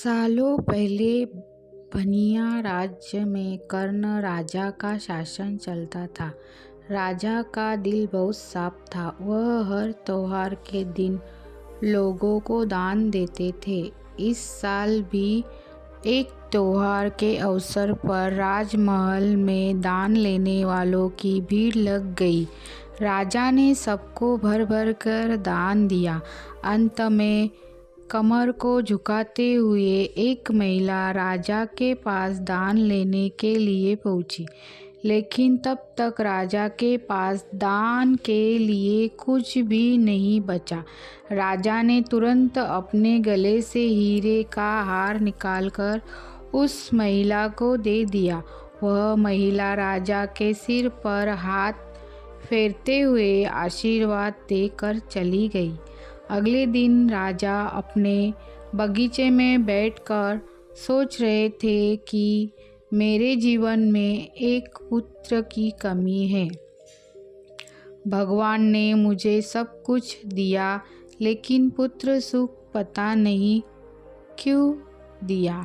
सालों पहले बनिया राज्य में कर्ण राजा का शासन चलता था। राजा का दिल बहुत साफ था। वह हर त्योहार के दिन लोगों को दान देते थे। इस साल भी एक त्योहार के अवसर पर राजमहल में दान लेने वालों की भीड़ लग गई। राजा ने सबको भर भर कर दान दिया। अंत में कमर को झुकाते हुए एक महिला राजा के पास दान लेने के लिए पहुंची, लेकिन तब तक राजा के पास दान के लिए कुछ भी नहीं बचा। राजा ने तुरंत अपने गले से हीरे का हार निकालकर उस महिला को दे दिया। वह महिला राजा के सिर पर हाथ फेरते हुए आशीर्वाद देकर चली गई। अगले दिन राजा अपने बगीचे में बैठकर सोच रहे थे कि मेरे जीवन में एक पुत्र की कमी है। भगवान ने मुझे सब कुछ दिया, लेकिन पुत्र सुख पता नहीं क्यों दिया।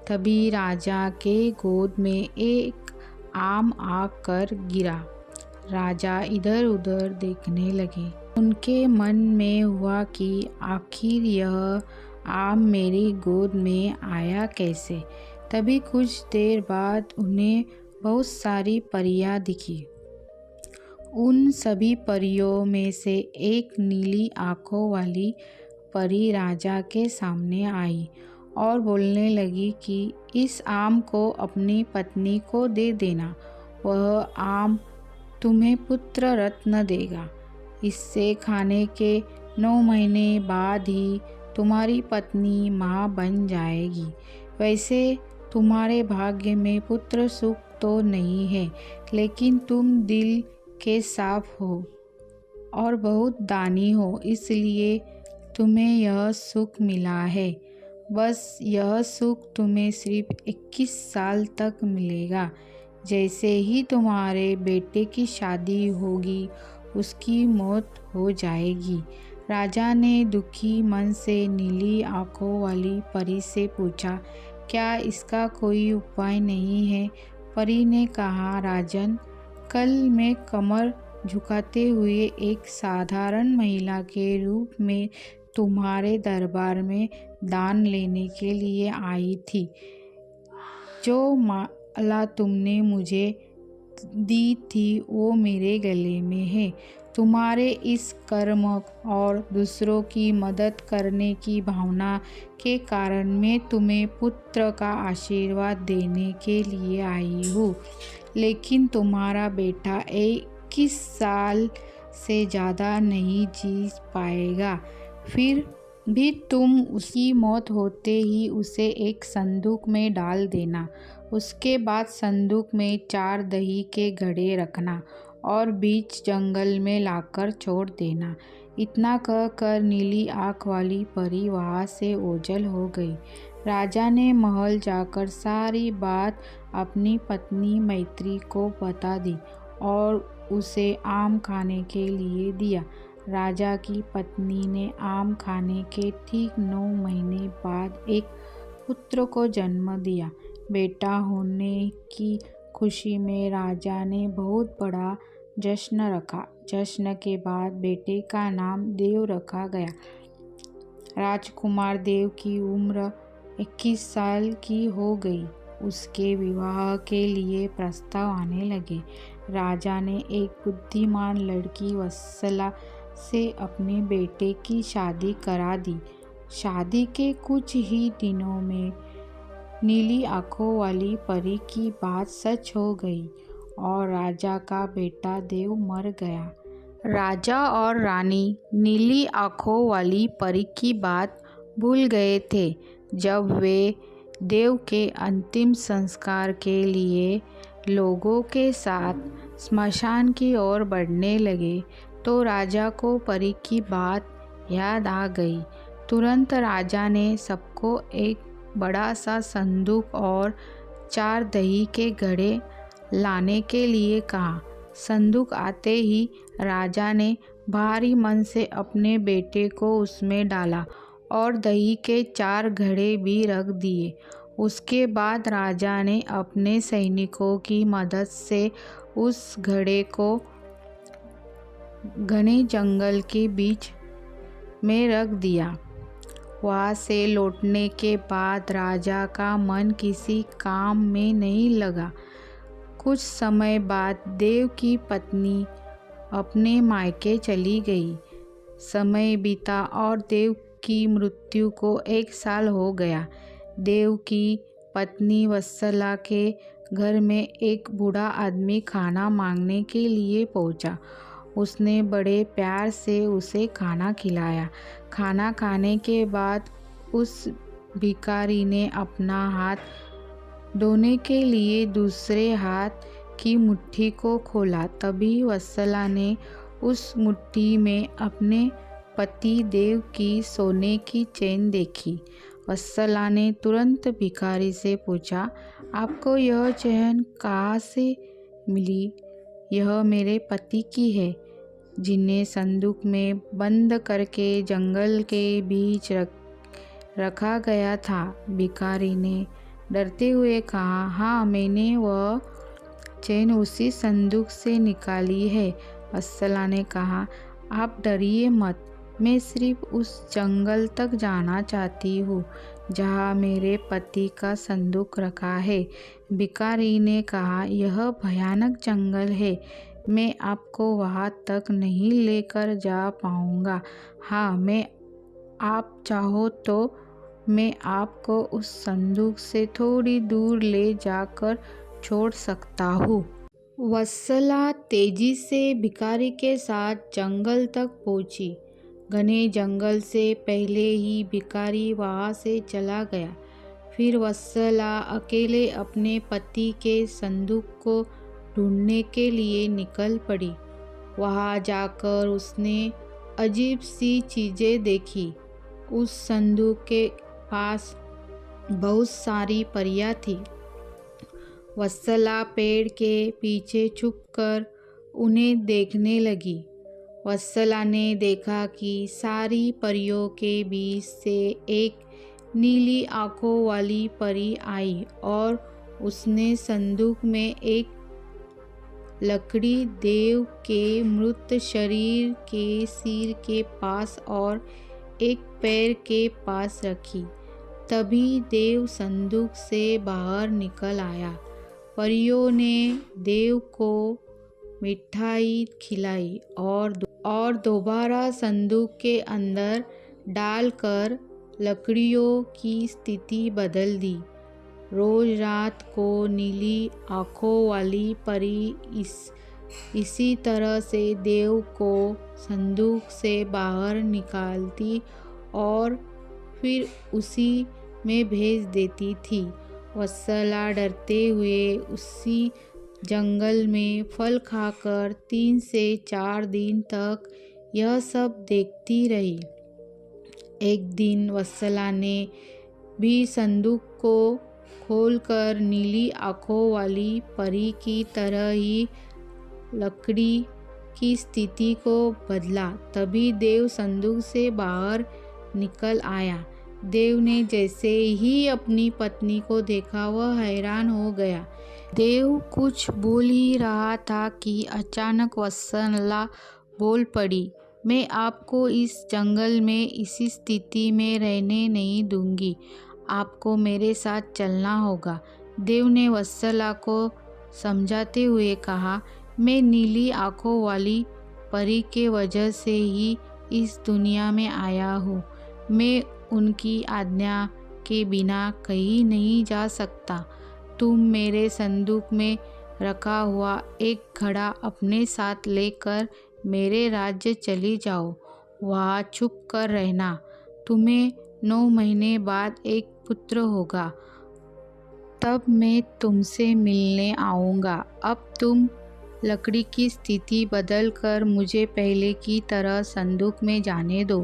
तभी राजा के गोद में एक आम आकर गिरा। राजा इधर उधर देखने लगे। उनके मन में हुआ कि आखिर यह आम मेरी गोद में आया कैसे। तभी कुछ देर बाद उन्हें बहुत सारी परियां दिखी। उन सभी परियों में से एक नीली आंखों वाली परी राजा के सामने आई और बोलने लगी कि इस आम को अपनी पत्नी को दे देना। वह आम तुम्हें पुत्र रत्न देगा। इससे खाने के 9 महीने बाद ही तुम्हारी पत्नी माँ बन जाएगी। वैसे तुम्हारे भाग्य में पुत्र सुख तो नहीं है, लेकिन तुम दिल के साफ हो और बहुत दानी हो, इसलिए तुम्हें यह सुख मिला है। बस यह सुख तुम्हें सिर्फ 21 साल तक मिलेगा। जैसे ही तुम्हारे बेटे की शादी होगी, उसकी मौत हो जाएगी। राजा ने दुखी मन से नीली आंखों वाली परी से पूछा, क्या इसका कोई उपाय नहीं है? परी ने कहा, राजन, कल मैं कमर झुकाते हुए एक साधारण महिला के रूप में तुम्हारे दरबार में दान लेने के लिए आई थी। जो माला तुमने मुझे दी थी वो मेरे गले में है। तुम्हारे इस कर्म और दूसरों की मदद करने की भावना के कारण मैं तुम्हें पुत्र का आशीर्वाद देने के लिए आई हूँ, लेकिन तुम्हारा बेटा 21 साल से ज़्यादा नहीं जी पाएगा। फिर भी तुम उसकी मौत होते ही उसे एक संदूक में डाल देना। उसके बाद संदूक में 4 दही के घड़े रखना और बीच जंगल में लाकर छोड़ देना। इतना कहकर नीली आँख वाली परी वहाँ से ओझल हो गई। राजा ने महल जाकर सारी बात अपनी पत्नी मैत्री को बता दी और उसे आम खाने के लिए दिया। राजा की पत्नी ने आम खाने के ठीक 9 महीने बाद एक पुत्र को जन्म दिया। बेटा होने की खुशी में राजा ने बहुत बड़ा जश्न रखा। जश्न के बाद बेटे का नाम देव रखा गया। राजकुमार देव की उम्र 21 साल की हो गई। उसके विवाह के लिए प्रस्ताव आने लगे। राजा ने एक बुद्धिमान लड़की वत्सला से अपने बेटे की शादी करा दी। शादी के कुछ ही दिनों में नीली आंखों वाली परी की बात सच हो गई और राजा का बेटा देव मर गया। राजा और रानी नीली आंखों वाली परी की बात भूल गए थे। जब वे देव के अंतिम संस्कार के लिए लोगों के साथ स्मशान की ओर बढ़ने लगे, तो राजा को परी की बात याद आ गई। तुरंत राजा ने सबको एक बड़ा सा संदूक और 4 दही के घड़े लाने के लिए कहा। संदूक आते ही राजा ने भारी मन से अपने बेटे को उसमें डाला और दही के 4 घड़े भी रख दिए। उसके बाद राजा ने अपने सैनिकों की मदद से उस घड़े को घने जंगल के बीच में रख दिया। वहाँ से लौटने के बाद राजा का मन किसी काम में नहीं लगा। कुछ समय बाद देव की पत्नी अपने मायके चली गई। समय बीता और देव की मृत्यु को 1 साल हो गया। देव की पत्नी वत्सला के घर में एक बूढ़ा आदमी खाना मांगने के लिए पहुंचा। उसने बड़े प्यार से उसे खाना खिलाया। खाना खाने के बाद उस भिखारी ने अपना हाथ धोने के लिए दूसरे हाथ की मुट्ठी को खोला। तभी वत्सला ने उस मुट्ठी में अपने पति देव की सोने की चेन देखी। वत्सला ने तुरंत भिखारी से पूछा, आपको यह चेन कहाँ से मिली? यह मेरे पति की है, जिन्हें संदूक में बंद करके जंगल के बीच रखा गया था। भिखारी ने डरते हुए कहा, हाँ, मैंने वह चेन उसी संदूक से निकाली है। वत्सला ने कहा, आप डरिए मत, मैं सिर्फ उस जंगल तक जाना चाहती हूँ जहाँ मेरे पति का संदूक रखा है। भिखारी ने कहा, यह भयानक जंगल है, मैं आपको वहाँ तक नहीं लेकर जा पाऊँगा। हाँ, आप चाहो तो मैं आपको उस संदूक से थोड़ी दूर ले जाकर छोड़ सकता हूँ। वत्सला तेजी से भिखारी के साथ जंगल तक पहुंची। घने जंगल से पहले ही भिखारी वहां से चला गया। फिर वत्सला अकेले अपने पति के संदूक को ढूंढने के लिए निकल पड़ी। वहां जाकर उसने अजीब सी चीजें देखी। उस संदूक के पास बहुत सारी परियां थी। वत्सला पेड़ के पीछे छुपकर उन्हें देखने लगी। वत्सला ने देखा कि सारी परियों के बीच से एक नीली आंखों वाली परी आई और उसने संदूक में एक लकड़ी देव के मृत शरीर के सिर के पास और एक पैर के पास रखी। तभी देव संदूक से बाहर निकल आया। परियों ने देव को मिठाई खिलाई और दोबारा संदूक के अंदर डालकर लकड़ियों की स्थिति बदल दी। रोज रात को नीली आंखों वाली परी इसी तरह से देव को संदूक से बाहर निकालती और फिर उसी में भेज देती थी। वत्सला डरते हुए उसी जंगल में फल खाकर 3 से 4 दिन तक यह सब देखती रही। एक दिन वत्सला ने भी संदूक को खोलकर नीली आंखों वाली परी की तरह ही लकड़ी की स्थिति को बदला। तभी देव संदूक से बाहर निकल आया। देव ने जैसे ही अपनी पत्नी को देखा वह हैरान हो गया। देव कुछ बोल ही रहा था कि अचानक वत्सला बोल पड़ी, मैं आपको इस जंगल में इसी स्थिति में रहने नहीं दूंगी, आपको मेरे साथ चलना होगा। देव ने वत्सला को समझाते हुए कहा, मैं नीली आंखों वाली परी के वजह से ही इस दुनिया में आया हूँ। मैं उनकी आज्ञा के बिना कहीं नहीं जा सकता। तुम मेरे संदूक में रखा हुआ एक घड़ा अपने साथ लेकर मेरे राज्य चली जाओ। वहाँ छुप कर रहना। तुम्हें 9 महीने बाद एक पुत्र होगा। तब मैं तुमसे मिलने आऊँगा। अब तुम लकड़ी की स्थिति बदलकर मुझे पहले की तरह संदूक में जाने दो।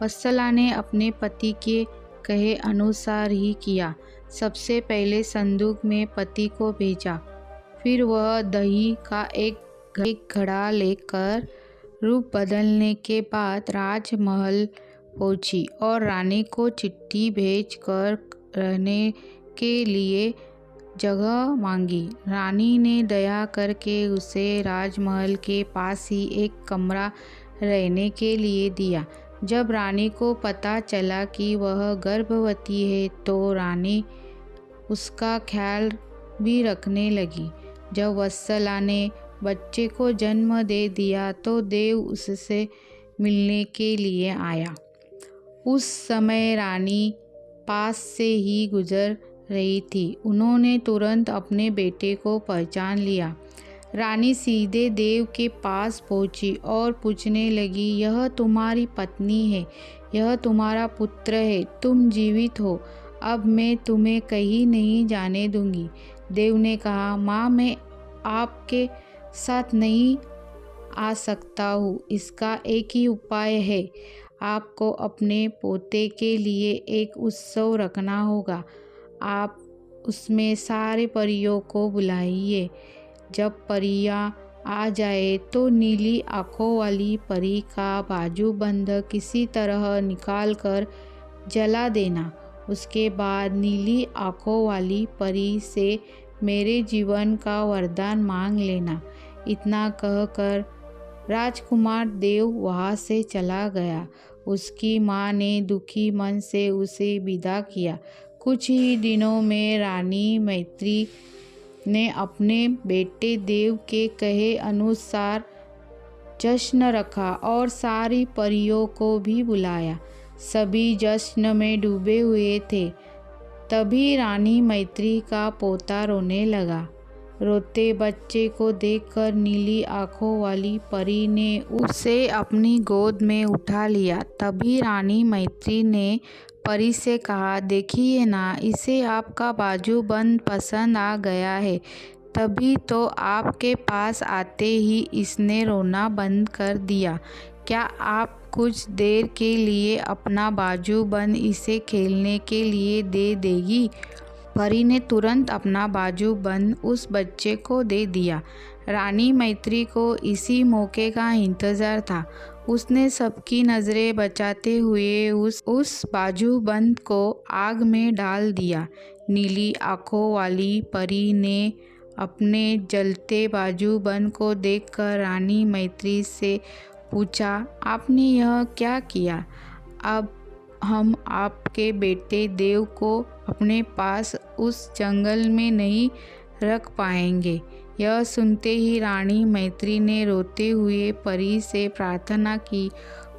वत्सला ने अपने पति के कहे अनुसार ही किया। सबसे पहले संदूक में पति को भेजा। फिर वह दही का एक घड़ा लेकर रूप बदलने के बाद राजमहल पहुंची और रानी को चिट्ठी भेजकर रहने के लिए जगह मांगी। रानी ने दया करके उसे राजमहल के पास ही एक कमरा रहने के लिए दिया। जब रानी को पता चला कि वह गर्भवती है तो रानी उसका ख्याल भी रखने लगी। जब वत्सला ने बच्चे को जन्म दे दिया तो देव उससे मिलने के लिए आया। उस समय रानी पास से ही गुजर रही थी। उन्होंने तुरंत अपने बेटे को पहचान लिया। रानी सीधे देव के पास पहुंची और पूछने लगी, यह तुम्हारी पत्नी है, यह तुम्हारा पुत्र है, तुम जीवित हो, अब मैं तुम्हें कहीं नहीं जाने दूंगी। देव ने कहा, माँ, मैं आपके साथ नहीं आ सकता हूँ। इसका एक ही उपाय है, आपको अपने पोते के लिए एक उत्सव रखना होगा। आप उसमें सारे परियों को बुलाइए। जब परियां आ जाए तो नीली आंखों वाली परी का बाजूबंद किसी तरह निकाल कर जला देना। उसके बाद नीली आंखों वाली परी से मेरे जीवन का वरदान मांग लेना। इतना कहकर राजकुमार देव वहाँ से चला गया। उसकी माँ ने दुखी मन से उसे विदा किया। कुछ ही दिनों में रानी मैत्री ने अपने बेटे देव के कहे अनुसार जश्न रखा और सारी परियों को भी बुलाया। सभी जश्न में डूबे हुए थे। तभी रानी मैत्री का पोता रोने लगा। रोते बच्चे को देखकर नीली आंखों वाली परी ने उसे अपनी गोद में उठा लिया। तभी रानी मैत्री ने परी से कहा, देखिए ना, इसे आपका बाजूबंद पसंद आ गया है। तभी तो आपके पास आते ही इसने रोना बंद कर दिया। क्या आप कुछ देर के लिए अपना बाजूबंद इसे खेलने के लिए दे देगी? परी ने तुरंत अपना बाजूबंद उस बच्चे को दे दिया। रानी मैत्री को इसी मौके का इंतजार था। उसने सबकी नज़रें बचाते हुए उस बाजूबंद को आग में डाल दिया। नीली आंखों वाली परी ने अपने जलते बाजूबंद को देखकर रानी मैत्री से पूछा, आपने यह क्या किया? अब हम आपके बेटे देव को अपने पास उस जंगल में नहीं रख पाएंगे। यह सुनते ही रानी मैत्री ने रोते हुए परी से प्रार्थना की।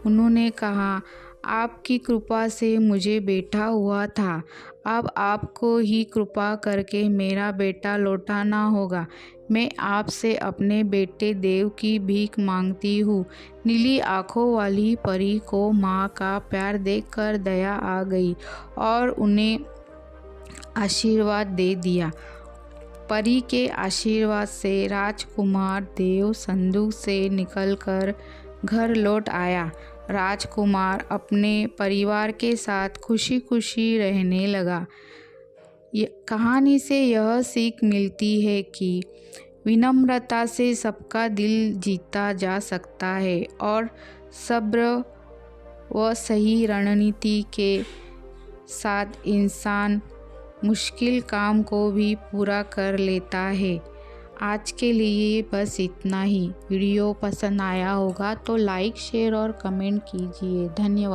उन्होंने कहा, आपकी कृपा से मुझे बेटा हुआ था, अब आपको ही कृपा करके मेरा बेटा लौटाना होगा। मैं आपसे अपने बेटे देव की भीख मांगती हूँ। नीली आंखों वाली परी को माँ का प्यार देखकर दया आ गई और उन्हें आशीर्वाद दे दिया। परी के आशीर्वाद से राजकुमार देव संदूक से निकलकर घर लौट आया। राजकुमार अपने परिवार के साथ खुशी खुशी रहने लगा। कहानी से यह सीख मिलती है कि विनम्रता से सबका दिल जीता जा सकता है और सब्र व सही रणनीति के साथ इंसान मुश्किल काम को भी पूरा कर लेता है। आज के लिए बस इतना ही। वीडियो पसंद आया होगा तो लाइक, शेयर और कमेंट कीजिए। धन्यवाद।